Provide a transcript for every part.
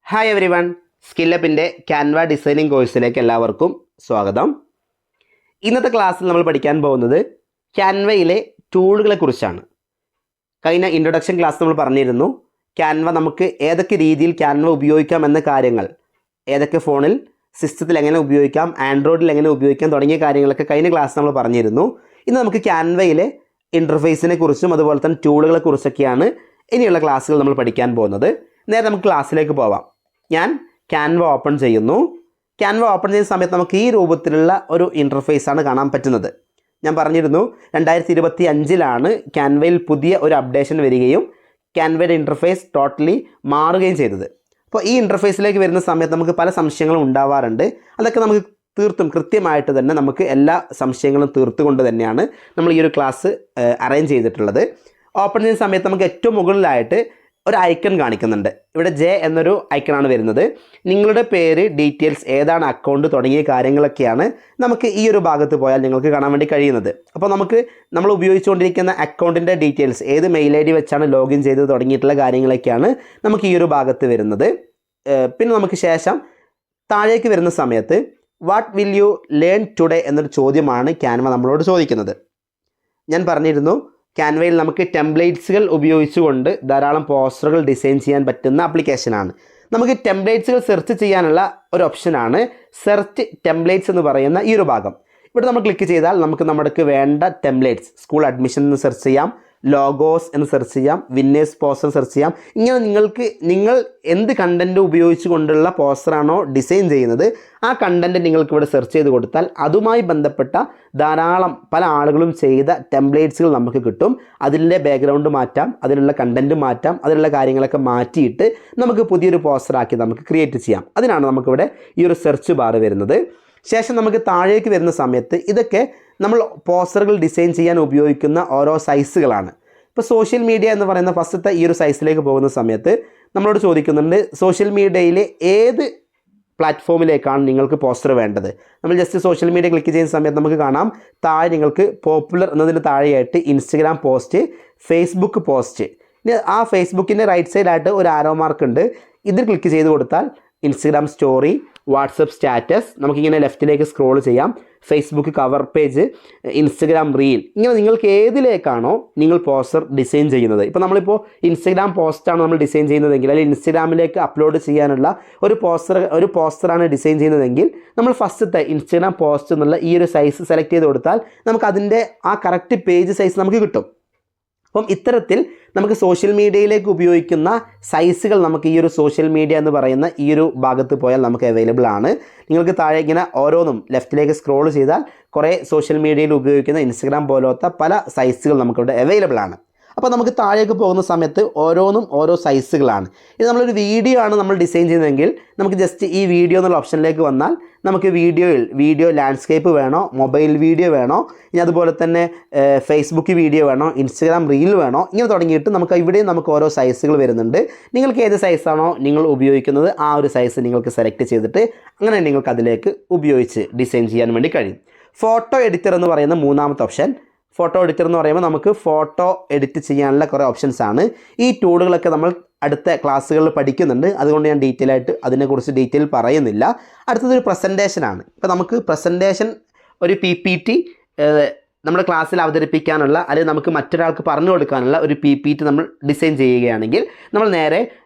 Hi everyone, സ്കില്ലപ്പിൻ്റെ Canva designing കോഴ്സിലേക്ക് എല്ലാവർക്കും സ്വാഗതം. ഇന്നത്തെ ക്ലാസ്സിൽ നമ്മൾ പഠിക്കാൻ പോകുന്നത് ക്യാൻവയിലെ ടൂളുകളെക്കുറിച്ചാണ്. കഴിഞ്ഞ ഇൻട്രൊഡക്ഷൻ ക്ലാസ് നമ്മൾ പറഞ്ഞിരുന്നു ക്യാൻവ നമുക്ക് ഏതൊക്കെ രീതിയിൽ ക്യാൻവ ഉപയോഗിക്കാം എന്ന കാര്യങ്ങൾ, ഏതൊക്കെ ഫോണിൽ സിസ്റ്റത്തിൽ എങ്ങനെ ഉപയോഗിക്കാം, ആൻഡ്രോയിഡിൽ എങ്ങനെ ഉപയോഗിക്കാം തുടങ്ങിയ കാര്യങ്ങളൊക്കെ കഴിഞ്ഞ ക്ലാസ് നമ്മൾ പറഞ്ഞിരുന്നു. ഇന്ന് നമുക്ക് ക്യാൻവയിലെ ഇൻ്റർഫേസിനെ കുറിച്ചും അതുപോലെ തന്നെ ടൂളുകളെ കുറിച്ചൊക്കെയാണ് ഇനിയുള്ള ക്ലാസ്സുകൾ നമ്മൾ പഠിക്കാൻ പോകുന്നത്. നേരെ നമുക്ക് ക്ലാസ്സിലേക്ക് പോവാം. ഞാൻ ക്യാൻവ ഓപ്പൺ ചെയ്യുന്നു. ക്യാൻവ ഓപ്പൺ ചെയ്യുന്ന സമയത്ത് നമുക്ക് ഈ രൂപത്തിലുള്ള ഒരു ഇൻ്റർഫേസാണ് കാണാൻ പറ്റുന്നത്. ഞാൻ പറഞ്ഞിരുന്നു 2025 ക്യാൻവയിൽ പുതിയ ഒരു അപ്ഡേഷൻ വരികയും ക്യാൻവയുടെ ഇൻ്റർഫേസ് ടോട്ടലി മാറുകയും ചെയ്തത്. അപ്പോൾ ഈ ഇൻ്റർഫേസിലേക്ക് വരുന്ന സമയത്ത് നമുക്ക് പല സംശയങ്ങളും ഉണ്ടാവാറുണ്ട്. അതൊക്കെ നമുക്ക് തീർത്തും കൃത്യമായിട്ട് തന്നെ നമുക്ക് എല്ലാ സംശയങ്ങളും തീർത്തുകൊണ്ട് തന്നെയാണ് നമ്മൾ ഈ ഒരു ക്ലാസ് അറേഞ്ച് ചെയ്തിട്ടുള്ളത്. ഓപ്പൺ ചെയ്യുന്ന സമയത്ത് നമുക്ക് ഏറ്റവും മുകളിലായിട്ട് ഒരു ഐക്കൺ കാണിക്കുന്നുണ്ട്. ഇവിടെ ജെ എന്നൊരു ഐക്കണാണ് വരുന്നത്. നിങ്ങളുടെ പേര്, ഡീറ്റെയിൽസ്, ഏതാണ് അക്കൗണ്ട് തുടങ്ങിയ കാര്യങ്ങളൊക്കെയാണ് നമുക്ക് ഈ ഒരു ഭാഗത്ത് പോയാൽ നിങ്ങൾക്ക് കാണാൻ വേണ്ടി കഴിയുന്നത്. അപ്പോൾ നമ്മൾ ഉപയോഗിച്ചുകൊണ്ടിരിക്കുന്ന അക്കൗണ്ടിൻ്റെ ഡീറ്റെയിൽസ്, ഏത് മെയിൽ ഐ ഡി വെച്ചാണ് ലോഗിൻ ചെയ്തത് തുടങ്ങിയിട്ടുള്ള കാര്യങ്ങളൊക്കെയാണ് നമുക്ക് ഈ ഒരു ഭാഗത്ത് വരുന്നത്. പിന്നെ നമുക്ക് ശേഷം താഴേക്ക് വരുന്ന സമയത്ത് what will you learn today എന്നൊരു ചോദ്യമാണ് ക്യാൻവ നമ്മളോട് ചോദിക്കുന്നത്. ഞാൻ പറഞ്ഞിരുന്നു ക്യാൻവയിൽ നമുക്ക് ടെംപ്ലേറ്റ്സുകൾ ഉപയോഗിച്ചുകൊണ്ട് ധാരാളം പോസ്റ്ററുകൾ ഡിസൈൻ ചെയ്യാൻ പറ്റുന്ന ആപ്ലിക്കേഷനാണ്. നമുക്ക് ടെംപ്ലേറ്റ്സുകൾ സെർച്ച് ചെയ്യാനുള്ള ഒരു ഓപ്ഷനാണ് സെർച്ച് ടെംപ്ലേറ്റ്സ് എന്ന് പറയുന്ന ഈ ഒരു ഭാഗം. ഇവിടെ നമ്മൾ ക്ലിക്ക് ചെയ്താൽ നമുക്ക് വേണ്ട ടെംപ്ലേറ്റ്സ്, സ്കൂൾ അഡ്മിഷൻ എന്ന് സെർച്ച് ചെയ്യാം, ലോഗോസ് എന്ന് സെർച്ച് ചെയ്യാം, വിന്നേഴ്സ് പോസ്റ്റർ സെർച്ച് ചെയ്യാം. ഇങ്ങനെ നിങ്ങൾ എന്ത് കണ്ടൻറ്റ് ഉപയോഗിച്ച് കൊണ്ടുള്ള പോസ്റ്ററാണോ ഡിസൈൻ ചെയ്യുന്നത് ആ കണ്ടൻറ്റ് നിങ്ങൾക്ക് ഇവിടെ സെർച്ച് ചെയ്ത് കൊടുത്താൽ അതുമായി ബന്ധപ്പെട്ട ധാരാളം പല ആളുകളും ചെയ്ത ടെംപ്ലേറ്റ്സുകൾ നമുക്ക് കിട്ടും. അതിൻ്റെ ബാക്ക്ഗ്രൗണ്ട് മാറ്റാം, അതിലുള്ള കണ്ടൻറ്റ് മാറ്റാം, അതിലുള്ള കാര്യങ്ങളൊക്കെ മാറ്റിയിട്ട് നമുക്ക് പുതിയൊരു പോസ്റ്ററാക്കി നമുക്ക് ക്രിയേറ്റ് ചെയ്യാം. അതിനാണ് നമുക്കിവിടെ ഈ ഒരു സെർച്ച് ബാർ വരുന്നത്. ശേഷം നമുക്ക് താഴേക്ക് വരുന്ന സമയത്ത് ഇതൊക്കെ നമ്മൾ പോസ്റ്ററുകൾ ഡിസൈൻ ചെയ്യാൻ ഉപയോഗിക്കുന്ന ഓരോ സൈസുകളാണ്. ഇപ്പോൾ സോഷ്യൽ മീഡിയ എന്ന് പറയുന്ന ഫസ്റ്റത്തെ ഈ ഒരു സൈസിലേക്ക് പോകുന്ന സമയത്ത് നമ്മളോട് ചോദിക്കുന്നുണ്ട് സോഷ്യൽ മീഡിയയിലെ ഏത് പ്ലാറ്റ്ഫോമിലേക്കാണ് നിങ്ങൾക്ക് പോസ്റ്റർ വേണ്ടത്. നമ്മൾ ജസ്റ്റ് സോഷ്യൽ മീഡിയ ക്ലിക്ക് ചെയ്യുന്ന സമയത്ത് നമുക്ക് കാണാം താഴെ നിങ്ങൾക്ക് പോപ്പുലർ എന്നതിന് താഴെയായിട്ട് ഇൻസ്റ്റഗ്രാം പോസ്റ്റ്, ഫേസ്ബുക്ക് പോസ്റ്റ്. ഇനി ആ ഫേസ്ബുക്കിൻ്റെ റൈറ്റ് സൈഡായിട്ട് ഒരു ആരോ മാർക്ക് ഉണ്ട്. ഇതിൽ ക്ലിക്ക് ചെയ്ത് കൊടുത്താൽ ഇൻസ്റ്റഗ്രാം സ്റ്റോറി, വാട്സപ്പ് സ്റ്റാറ്റസ്, നമുക്കിങ്ങനെ ലെഫ്റ്റിലേക്ക് സ്ക്രോൾ ചെയ്യാം, Facebook cover page, Instagram reel. ഇങ്ങനെ നിങ്ങൾക്ക് ഏതിലേക്കാണോ നിങ്ങൾ പോസ്റ്റർ ഡിസൈൻ ചെയ്യുന്നത്, ഇപ്പോൾ നമ്മളിപ്പോൾ ഇൻസ്റ്റഗ്രാം പോസ്റ്റാണ് നമ്മൾ ഡിസൈൻ ചെയ്യുന്നതെങ്കിൽ അല്ലെങ്കിൽ ഇൻസ്റ്റഗ്രാമിലേക്ക് അപ്ലോഡ് ചെയ്യാനുള്ള ഒരു പോസ്റ്ററാണ് ഡിസൈൻ ചെയ്യുന്നതെങ്കിൽ നമ്മൾ ഫസ്റ്റത്തെ ഇൻസ്റ്റഗ്രാം പോസ്റ്റ് എന്നുള്ള ഈ ഒരു സൈസ് സെലക്ട് ചെയ്ത് കൊടുത്താൽ നമുക്ക് അതിൻ്റെ ആ കറക്റ്റ് പേജ് സൈസ് നമുക്ക് കിട്ടും. അപ്പം ഇത്തരത്തിൽ നമുക്ക് സോഷ്യൽ മീഡിയയിലേക്ക് ഉപയോഗിക്കുന്ന സൈസുകൾ നമുക്ക് ഈ ഒരു സോഷ്യൽ മീഡിയ എന്ന് പറയുന്ന ഈ ഒരു ഭാഗത്ത് പോയാൽ നമുക്ക് അവൈലബിൾ ആണ്. നിങ്ങൾക്ക് താഴെ ഇങ്ങനെ ഓരോന്നും ലെഫ്റ്റിലേക്ക് സ്ക്രോൾ ചെയ്താൽ കുറേ സോഷ്യൽ മീഡിയയിൽ ഉപയോഗിക്കുന്ന ഇൻസ്റ്റഗ്രാം പോലത്തെ പല സൈസുകൾ നമുക്കിവിടെ അവൈലബിൾ ആണ്. അപ്പോൾ നമുക്ക് താഴേക്ക് പോകുന്ന സമയത്ത് ഓരോന്നും ഓരോ സൈസുകളാണ്. ഇത് നമ്മളൊരു വീഡിയോ ആണ് നമ്മൾ ഡിസൈൻ ചെയ്യുന്നതെങ്കിൽ നമുക്ക് ജസ്റ്റ് ഈ വീഡിയോ എന്നുള്ള ഓപ്ഷനിലേക്ക് വന്നാൽ നമുക്ക് വീഡിയോ ലാൻഡ്സ്കേപ്പ് വേണോ, മൊബൈൽ വീഡിയോ വേണോ, ഇനി അതുപോലെ തന്നെ ഫേസ്ബുക്ക് വീഡിയോ വേണോ, ഇൻസ്റ്റഗ്രാം റീൽ വേണോ, ഇങ്ങനെ തുടങ്ങിയിട്ട് നമുക്ക് ഓരോ സൈസുകൾ വരുന്നുണ്ട്. നിങ്ങൾക്ക് ഏത് സൈസാണോ നിങ്ങൾ ഉപയോഗിക്കുന്നത് ആ ഒരു സൈസ് നിങ്ങൾക്ക് സെലക്ട് ചെയ്തിട്ട് അങ്ങനെ നിങ്ങൾക്ക് അതിലേക്ക് ഉപയോഗിച്ച് ഡിസൈൻ ചെയ്യാൻ വേണ്ടി കഴിയും. ഫോട്ടോ എഡിറ്റർ എന്ന് പറയുന്ന മൂന്നാമത്തെ ഓപ്ഷൻ. ഫോട്ടോ എഡിറ്റർ എന്ന് പറയുമ്പോൾ നമുക്ക് ഫോട്ടോ എഡിറ്റ് ചെയ്യാനുള്ള കുറേ ഓപ്ഷൻസ് ആണ്. ഈ ടൂളുകളൊക്കെ നമ്മൾ അടുത്ത ക്ലാസ്സുകളിൽ പഠിക്കുന്നുണ്ട്, അതുകൊണ്ട് ഞാൻ അതിനെക്കുറിച്ച് ഡീറ്റെയിൽ പറയുന്നില്ല. അടുത്തതൊരു പ്രസൻറ്റേഷനാണ്. ഇപ്പോൾ നമുക്ക് പ്രസൻറ്റേഷൻ ഒരു PPT നമ്മുടെ ക്ലാസ്സിൽ അവതരിപ്പിക്കാനുള്ള അല്ലെങ്കിൽ നമുക്ക് മറ്റൊരാൾക്ക് പറഞ്ഞു കൊടുക്കാനുള്ള ഒരു PPT നമ്മൾ ഡിസൈൻ ചെയ്യുകയാണെങ്കിൽ നമ്മൾ നേരെ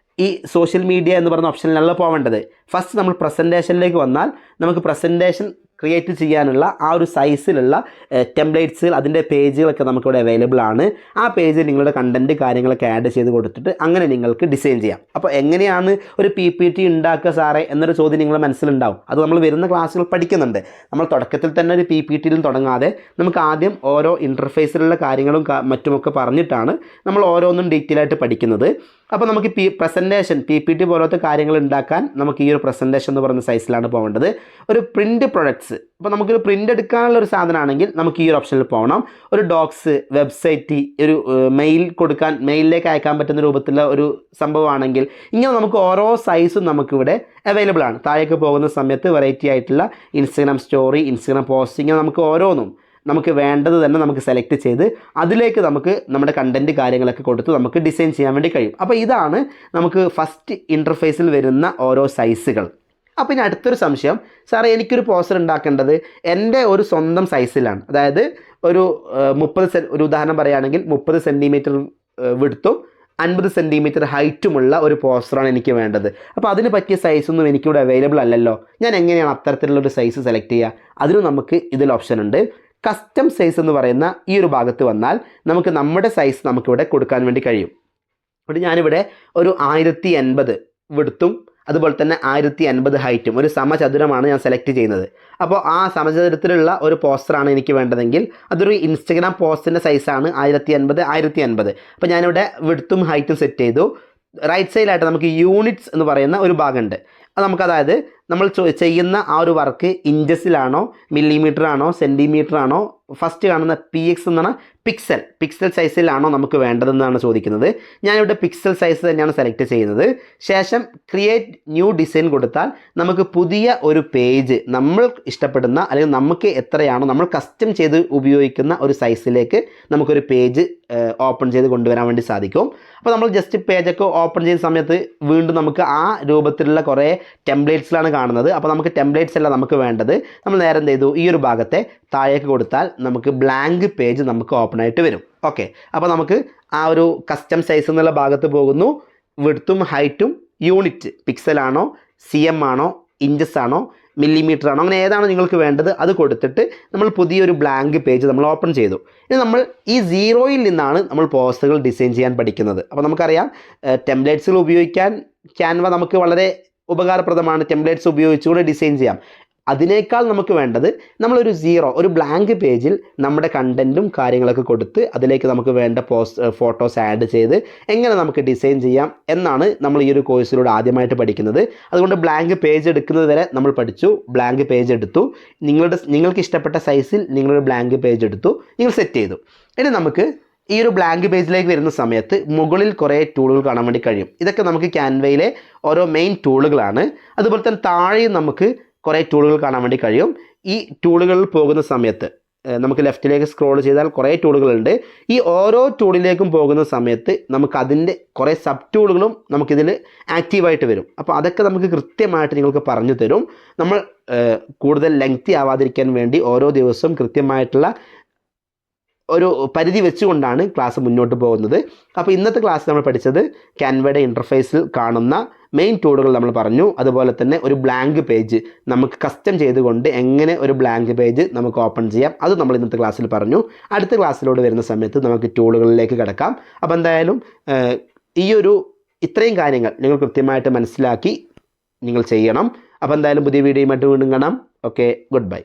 ഈ സോഷ്യൽ മീഡിയ എന്ന് പറയുന്ന ഓപ്ഷനിലല്ല പോവേണ്ടത്. ഫസ്റ്റ് നമ്മൾ പ്രസൻറ്റേഷനിലേക്ക് വന്നാൽ നമുക്ക് പ്രസൻറ്റേഷൻ ക്രിയേറ്റ് ചെയ്യാനുള്ള ആ ഒരു സൈസിലുള്ള ടെംപ്ലേറ്റ്സുകൾ, അതിൻ്റെ പേജുകളൊക്കെ നമുക്കിവിടെ അവൈലബിൾ ആണ്. ആ പേജിൽ നിങ്ങളുടെ കണ്ടൻറ്റ് കാര്യങ്ങളൊക്കെ ആഡ് ചെയ്ത് കൊടുത്തിട്ട് അങ്ങനെ നിങ്ങൾക്ക് ഡിസൈൻ ചെയ്യാം. അപ്പോൾ എങ്ങനെയാണ് ഒരു PPT ഉണ്ടാക്കുക സാറേ എന്നൊരു ചോദ്യം നിങ്ങളുടെ മനസ്സിലുണ്ടാവും. അത് നമ്മൾ വരുന്ന ക്ലാസ്സുകൾ പഠിക്കുന്നുണ്ട്. നമ്മൾ തുടക്കത്തിൽ തന്നെ ഒരു PPTയിലും തുടങ്ങാതെ നമുക്ക് ആദ്യം ഓരോ ഇൻ്റർഫേസിലുള്ള കാര്യങ്ങളും മറ്റുമൊക്കെ പറഞ്ഞിട്ടാണ് നമ്മൾ ഓരോന്നും ഡീറ്റെയിൽ ആയിട്ട് പഠിക്കുന്നത്. അപ്പോൾ നമുക്ക് പ്രസൻറ്റേഷൻ PPT പോലത്തെ കാര്യങ്ങൾ ഉണ്ടാക്കാൻ നമുക്ക് ഈ ഒരു പ്രസൻറ്റേഷൻ എന്ന് പറയുന്ന സൈസിലാണ് പോകേണ്ടത്. ഒരു പ്രിൻറ്റ് പ്രൊഡക്ട്സ്, അപ്പോൾ നമുക്കൊരു പ്രിൻ്റ് എടുക്കാനുള്ള ഒരു സാധനമാണെങ്കിൽ നമുക്ക് ഈ ഒരു ഓപ്ഷനിൽ പോകണം. ഒരു ഡോക്സ്, വെബ്സൈറ്റ്, ഒരു മെയിലിലേക്ക് അയക്കാൻ പറ്റുന്ന രൂപത്തിലുള്ള ഒരു സംഭവമാണെങ്കിൽ ഇങ്ങനെ നമുക്ക് ഓരോ സൈസും നമുക്കിവിടെ അവൈലബിൾ ആണ്. താഴേക്ക് പോകുന്ന സമയത്ത് വെറൈറ്റി ആയിട്ടുള്ള ഇൻസ്റ്റഗ്രാം സ്റ്റോറി, ഇൻസ്റ്റഗ്രാം പോസ്റ്റ്, ഇങ്ങനെ നമുക്ക് ഓരോന്നും നമുക്ക് വേണ്ടത് തന്നെ നമുക്ക് സെലക്ട് ചെയ്ത് അതിലേക്ക് നമുക്ക് നമ്മുടെ കണ്ടൻറ്റ് കാര്യങ്ങളൊക്കെ കൊടുത്ത് നമുക്ക് ഡിസൈൻ ചെയ്യാൻ വേണ്ടി കഴിയും. അപ്പോൾ ഇതാണ് നമുക്ക് ഫസ്റ്റ് ഇൻ്റർഫേസിൽ വരുന്ന ഓരോ സൈസുകൾ. അപ്പോൾ ഇനി അടുത്തൊരു സംശയം, സാറേ എനിക്കൊരു പോസ്റ്റർ ഉണ്ടാക്കേണ്ടത് എൻ്റെ ഒരു സ്വന്തം സൈസിലാണ്, അതായത് ഒരു 30 ഒരു ഉദാഹരണം പറയുകയാണെങ്കിൽ 30 സെൻറ്റിമീറ്റർ വിഡ്ത്തും 50 സെൻറ്റിമീറ്റർ ഹൈറ്റുമുള്ള ഒരു പോസ്റ്ററാണ് എനിക്ക് വേണ്ടത്. അപ്പോൾ അതിന് പറ്റിയ സൈസൊന്നും എനിക്കിവിടെ അവൈലബിൾ അല്ലല്ലോ, ഞാൻ എങ്ങനെയാണ് അത്തരത്തിലുള്ളൊരു സൈസ് സെലക്ട് ചെയ്യുക? അതിനും നമുക്ക് ഇതിൽ ഓപ്ഷൻ ഉണ്ട്. കസ്റ്റം സൈസ് എന്ന് പറയുന്ന ഈ ഒരു ഭാഗത്ത് വന്നാൽ നമുക്ക് നമ്മുടെ സൈസ് നമുക്കിവിടെ കൊടുക്കാൻ വേണ്ടി കഴിയും. അപ്പോൾ ഞാനിവിടെ ഒരു 1080 വിഡ്ത്തും അതുപോലെ തന്നെ 1050 ഹൈറ്റും ഒരു സമചതുരമാണ് ഞാൻ സെലക്ട് ചെയ്യുന്നത്. അപ്പോൾ ആ സമചതുരത്തിലുള്ള ഒരു പോസ്റ്ററാണ് എനിക്ക് വേണ്ടതെങ്കിൽ അതൊരു ഇൻസ്റ്റഗ്രാം പോസ്റ്റിൻ്റെ സൈസാണ് 1080. അപ്പോൾ ഞാനിവിടെ വിഡ്ത്തും ഹൈറ്റും സെറ്റ് ചെയ്തു. റൈറ്റ് സൈഡിലായിട്ട് നമുക്ക് യൂണിറ്റ്സ് എന്ന് പറയുന്ന ഒരു ഭാഗമുണ്ട്. അത് നമുക്കതായത് നമ്മൾ ചെയ്യുന്ന ആ ഒരു വർക്ക് ഇഞ്ചസിലാണോ മില്ലിമീറ്റർ ആണോ സെൻറ്റിമീറ്റർ ആണോ, ഫസ്റ്റ് കാണുന്ന PX എന്ന് പറഞ്ഞാൽ പിക്സൽ സൈസിലാണോ നമുക്ക് വേണ്ടതെന്നാണ് ചോദിക്കുന്നത്. ഞാനിവിടെ പിക്സൽ സൈസ് തന്നെയാണ് സെലക്ട് ചെയ്യുന്നത്. ശേഷം ക്രിയേറ്റ് ന്യൂ ഡിസൈൻ കൊടുത്താൽ നമുക്ക് പുതിയ ഒരു പേജ് നമ്മൾ ഇഷ്ടപ്പെടുന്ന അല്ലെങ്കിൽ നമുക്ക് എത്രയാണോ നമ്മൾ കസ്റ്റം ചെയ്ത് ഉപയോഗിക്കുന്ന ഒരു സൈസിലേക്ക് നമുക്കൊരു പേജ് ഓപ്പൺ ചെയ്ത് കൊണ്ടുവരാൻ വേണ്ടി സാധിക്കും. അപ്പോൾ നമ്മൾ ജസ്റ്റ് പേജൊക്കെ ഓപ്പൺ ചെയ്യുന്ന സമയത്ത് വീണ്ടും നമുക്ക് ആ രൂപത്തിലുള്ള കുറേ ടെംപ്ലേറ്റ്സിലാണ് കാണുന്നത്. അപ്പോൾ നമുക്ക് ടെംപ്ലേറ്റ്സ് അല്ല നമുക്ക് വേണ്ടത്. നമ്മൾ നേരെ എന്ത് ചെയ്തു, ഈ ഒരു ഭാഗത്തെ താഴേക്ക് കൊടുത്താൽ നമുക്ക് ബ്ലാങ്ക് പേജ് നമുക്ക് ഓപ്പൺ ആയിട്ട് വരും. ഓക്കെ, അപ്പോൾ നമുക്ക് ആ ഒരു കസ്റ്റം സൈസ് എന്നുള്ള ഭാഗത്ത് പോകുന്നു. വിഡ്ത്തും ഹൈറ്റും യൂണിറ്റ് പിക്സലാണോ CM ആണോ ഇഞ്ചസ് ആണോ മില്ലിമീറ്റർ ആണോ അങ്ങനെ ഏതാണോ നിങ്ങൾക്ക് വേണ്ടത് അത് കൊടുത്തിട്ട് നമ്മൾ പുതിയൊരു ബ്ലാങ്ക് പേജ് നമ്മൾ ഓപ്പൺ ചെയ്തു. ഇനി നമ്മൾ ഈ 0യിൽ നിന്നാണ് നമ്മൾ പോസ്റ്ററുകൾ ഡിസൈൻ ചെയ്യാൻ പഠിക്കുന്നത്. അപ്പോൾ നമുക്കറിയാം ടെംപ്ലേറ്റ്സുകൾ ഉപയോഗിക്കാൻ ക്യാൻവ നമുക്ക് വളരെ ഉപകാരപ്രദമാണ്. ടെംപ്ലേറ്റ്സ് ഉപയോഗിച്ചുകൊണ്ട് ഡിസൈൻ ചെയ്യാം. അതിനേക്കാൾ നമുക്ക് വേണ്ടത് നമ്മളൊരു ഒരു ബ്ലാങ്ക് പേജിൽ നമ്മുടെ കണ്ടൻറ്റും കാര്യങ്ങളൊക്കെ കൊടുത്ത് അതിലേക്ക് നമുക്ക് വേണ്ട ഫോട്ടോസ് ആഡ് ചെയ്ത് എങ്ങനെ നമുക്ക് ഡിസൈൻ ചെയ്യാം എന്നാണ് നമ്മൾ ഈ ഒരു കോഴ്സിലൂടെ ആദ്യമായിട്ട് പഠിക്കുന്നത്. അതുകൊണ്ട് ബ്ലാങ്ക് പേജ് എടുക്കുന്നത് വരെ നമ്മൾ പഠിച്ചു. ബ്ലാങ്ക് പേജ് എടുത്തു, നിങ്ങൾക്ക് ഇഷ്ടപ്പെട്ട സൈസിൽ നിങ്ങളൊരു ബ്ലാങ്ക് പേജ് എടുത്തു, നിങ്ങൾ സെറ്റ് ചെയ്തു. ഇനി നമുക്ക് ഈ ഒരു ബ്ലാങ്ക് പേജിലേക്ക് വരുന്ന സമയത്ത് മുകളിൽ കുറേ ടൂളുകൾ കാണാൻ വേണ്ടി കഴിയും. ഇതൊക്കെ നമുക്ക് ക്യാൻവയിലെ ഓരോ മെയിൻ ടൂളുകളാണ്. അതുപോലെ തന്നെ താഴെയും നമുക്ക് കുറേ ടൂളുകൾ കാണാൻ വേണ്ടി കഴിയും. ഈ ടൂളുകളിൽ പോകുന്ന സമയത്ത് നമുക്ക് ലെഫ്റ്റിലേക്ക് സ്ക്രോൾ ചെയ്താൽ കുറേ ടൂളുകളുണ്ട്. ഈ ഓരോ ടൂളിലേക്കും പോകുന്ന സമയത്ത് നമുക്ക് അതിൻ്റെ കുറേ സബ് ടൂളുകളും നമുക്കിതിൽ ആക്റ്റീവായിട്ട് വരും. അപ്പോൾ അതൊക്കെ നമുക്ക് കൃത്യമായിട്ട് നിങ്ങൾക്ക് പറഞ്ഞു തരും. നമ്മൾ കൂടുതൽ ലെങ്തി ആവാതിരിക്കാൻ വേണ്ടി ഓരോ ദിവസവും കൃത്യമായിട്ടുള്ള ഒരു പരിധി വെച്ചുകൊണ്ടാണ് ക്ലാസ് മുന്നോട്ട് പോകുന്നത്. അപ്പോൾ ഇന്നത്തെ ക്ലാസ് നമ്മൾ പഠിച്ചത് ക്യാൻവയുടെ ഇൻ്റർഫേസിൽ കാണുന്ന മെയിൻ ടൂളുകൾ നമ്മൾ പറഞ്ഞു. അതുപോലെ തന്നെ ഒരു ബ്ലാങ്ക് പേജ് നമുക്ക് കസ്റ്റം ചെയ്തുകൊണ്ട് എങ്ങനെ ഒരു ബ്ലാങ്ക് പേജ് നമുക്ക് ഓപ്പൺ ചെയ്യാം അത് നമ്മൾ ഇന്നത്തെ ക്ലാസ്സിൽ പറഞ്ഞു. അടുത്ത ക്ലാസ്സിലോട്ട് വരുന്ന സമയത്ത് നമുക്ക് ടൂളുകളിലേക്ക് കിടക്കാം. അപ്പോൾ എന്തായാലും ഇത്രയും കാര്യങ്ങൾ നിങ്ങൾ കൃത്യമായിട്ട് മനസ്സിലാക്കി നിങ്ങൾ ചെയ്യണം. അപ്പോൾ എന്തായാലും പുതിയ വീഡിയോയുമായിട്ട് വീണ്ടും കാണാം. Okay, good bye.